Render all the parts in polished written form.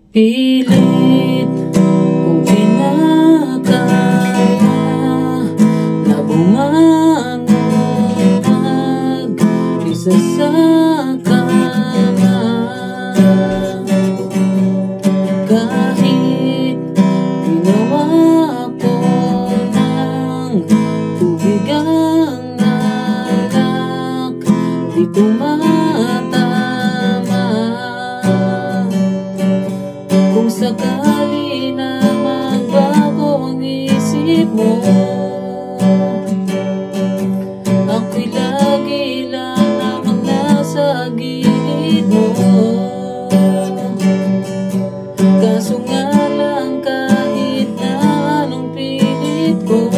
Pilit kong kinakaya na bumangon mag-isa sa kama, kahit ginawa ko ng tubig ang alak, di tumatama. Kung sakali na magbago ang isip mo, ako'y lagi lang namang nasa gilid mo. Kaso nga lang kahit na anong pilit ko,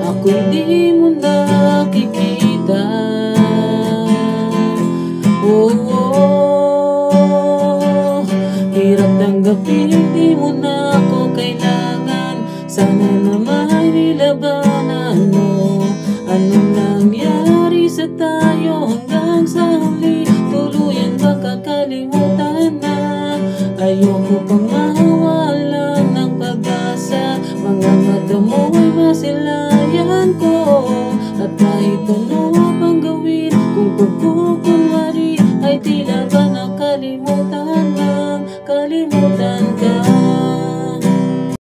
ako'y di mo nakikita. Hirap tanggapin, di mo na ako kailangan. Sana naman nilabanan mo. Anong nangyari sa tayo hanggang sa huli? Tuluyan ba kakalimutan na? Ayoko pang